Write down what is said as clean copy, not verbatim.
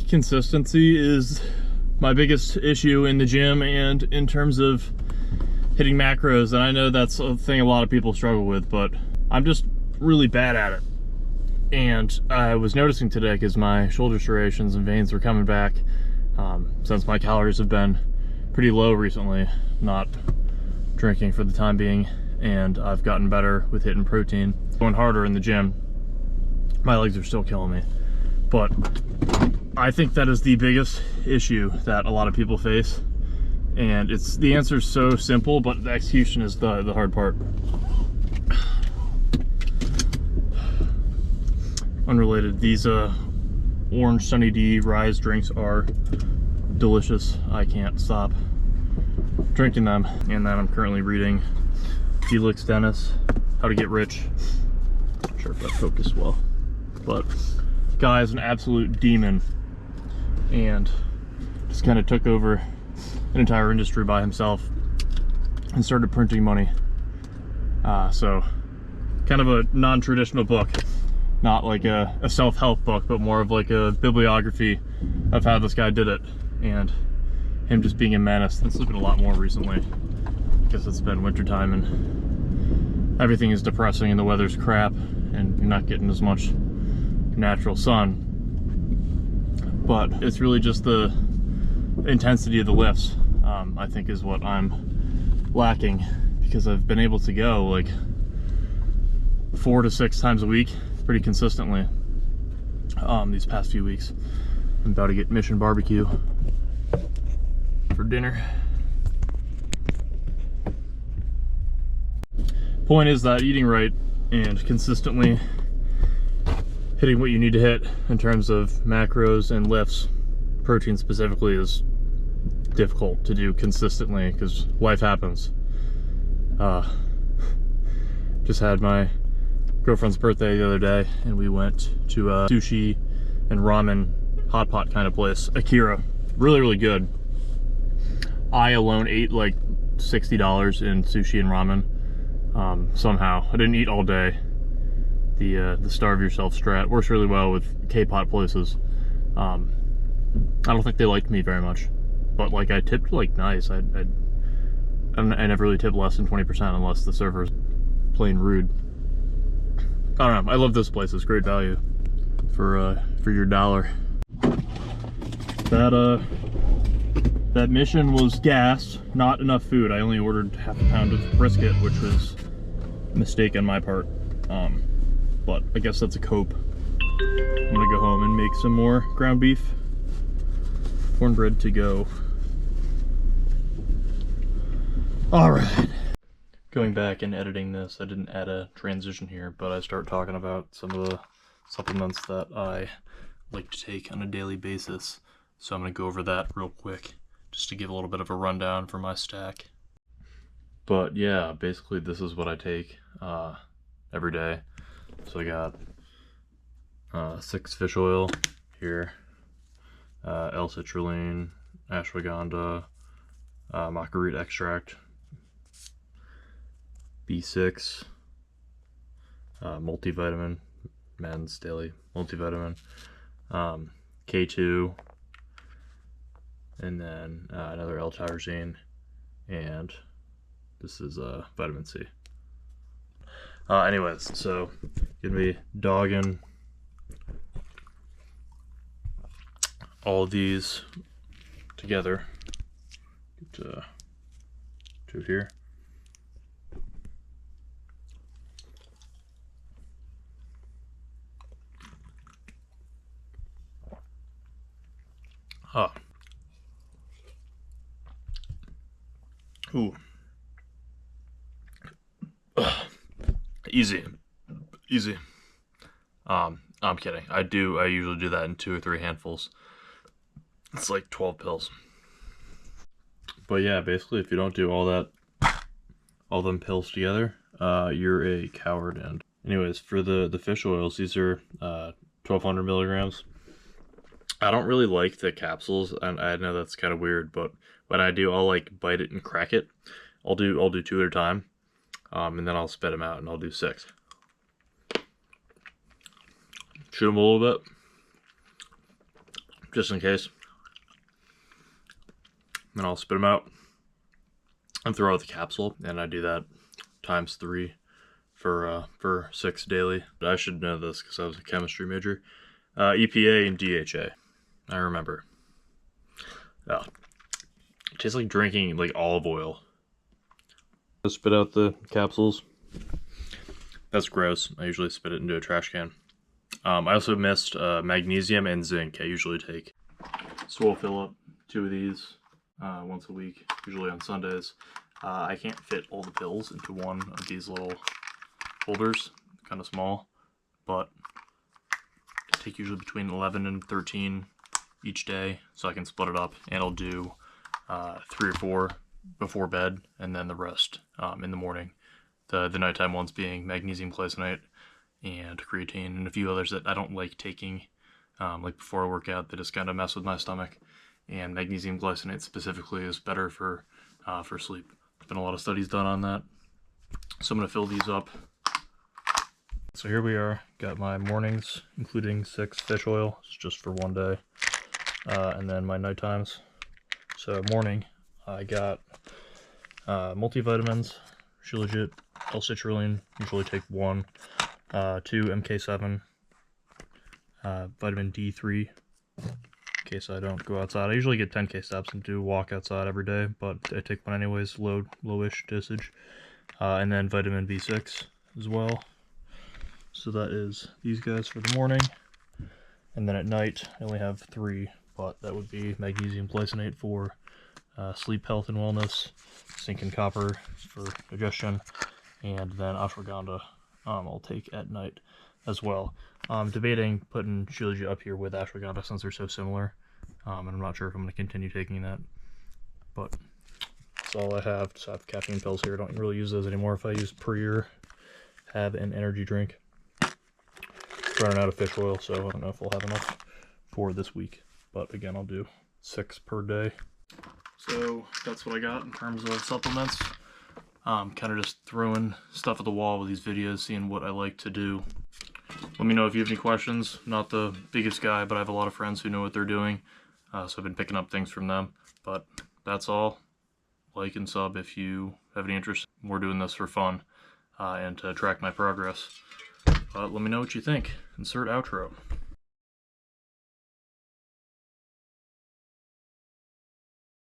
consistency is my biggest issue in the gym and in terms of hitting macros, and I know that's a thing a lot of people struggle with, but I'm just really bad at it. And I was noticing today, because my shoulder striations and veins were coming back, since my calories have been pretty low recently, not drinking for the time being, and I've gotten better with hitting protein. Going harder in the gym, my legs are still killing me. But I think that is the biggest issue that a lot of people face. And the answer is so simple, but the execution is the hard part. Unrelated, these orange Sunny D Rise drinks are delicious. I can't stop drinking them. And then I'm currently reading Felix Dennis, How to Get Rich. Not sure if that focused well, but the guy is an absolute demon and just kind of took over an entire industry by himself and started printing money. So kind of a non-traditional book, not like a self-help book, but more of like a bibliography of how this guy did it, and him just being a menace. I'm sleeping a lot more recently because it's been wintertime and everything is depressing and the weather's crap and you're not getting as much natural sun. But it's really just the intensity of the lifts, I think, is what I'm lacking, because I've been able to go like 4 to 6 times a week pretty consistently these past few weeks. I'm about to get Mission Barbecue for dinner. Point is that eating right and consistently hitting what you need to hit in terms of macros and lifts, protein specifically, is difficult to do consistently because life happens. Just had my girlfriend's birthday the other day and we went to a sushi and ramen hot pot kind of place, Akira. Really, really good. I alone ate like $60 in sushi and ramen somehow. I didn't eat all day. The starve yourself strat works really well with K-pot places. I don't think they liked me very much, but like I tipped like nice. I never really tip less than 20% unless the server's plain rude. I don't know. I love this place. It's great value for your dollar. That mission was gas, not enough food. I only ordered half a pound of brisket, which was a mistake on my part. But I guess that's a cope. I'm gonna go home and make some more ground beef. Cornbread to go. All right. Going back and editing this, I didn't add a transition here, but I start talking about some of the supplements that I like to take on a daily basis. So I'm gonna go over that real quick, just to give a little bit of a rundown for my stack. But yeah, basically this is what I take every day. So I got 6 fish oil here, L-citrulline, ashwagandha, maca root extract, B6, multivitamin, men's daily multivitamin, K2, and then another L-tyrosine, and this is vitamin C. Anyways, so gonna be dogging all of these together. Get to here. Ooh. Easy. I'm kidding. I usually do that in 2 or 3 handfuls. It's like 12 pills. But yeah, basically if you don't do all them pills together, you're a coward. And anyways, for the fish oils, these are 1200 milligrams. I don't really like the capsules, and I know that's kind of weird, but when I do, I'll like bite it and crack it. I'll do 2 at a time, and then I'll spit them out, and I'll do 6. Chew them a little bit. just in case. Then I'll spit them out and throw out the capsule, and I do that times 3 for 6 daily. But I should know this because I was a chemistry major. EPA and DHA. I remember. Oh, it tastes like drinking like olive oil. I spit out the capsules. That's gross. I usually spit it into a trash can. I also missed magnesium and zinc. I usually take. So we'll fill up 2 of these once a week, usually on Sundays. I can't fit all the pills into one of these little holders, kind of small, but I take usually between 11 and 13 each day, so I can split it up, and I'll do 3 or 4 before bed, and then the rest in the morning. The nighttime ones being magnesium, glycinate, and creatine, and a few others that I don't like taking, like before I work out. They just kind of mess with my stomach. And magnesium glycinate specifically is better for sleep. There's been a lot of studies done on that. So I'm gonna fill these up. So here we are. Got my mornings, including 6 fish oil. It's just for one day. And then my night times. So morning, I got multivitamins, Shilajit, L-citrulline, usually take 1, 2 MK7, vitamin D3, in case I don't go outside. I usually get 10K steps and do walk outside every day, but I take one anyways, lowish dosage. And then vitamin B6 as well. So that is these guys for the morning. And then at night, I only have 3, but that would be magnesium glycinate for sleep health and wellness, zinc and copper for digestion, and then ashwagandha I'll take at night as well. I'm debating putting Shilajit up here with ashwagandha since they're so similar, and I'm not sure if I'm going to continue taking that, but that's all I have. Just have caffeine pills here. I don't really use those anymore. If I use per year, have an energy drink. Running out of fish oil, so I don't know if we'll have enough for this week, but again, I'll do 6 per day. So that's what I got in terms of supplements. Kind of just throwing stuff at the wall with these videos, seeing what I like to do. Let me know if you have any questions. Not the biggest guy, but I have a lot of friends who know what they're doing, so I've been picking up things from them. But that's all. Like and sub if you have any interest. We're doing this for fun and to track my progress. Let me know what you think. Insert outro.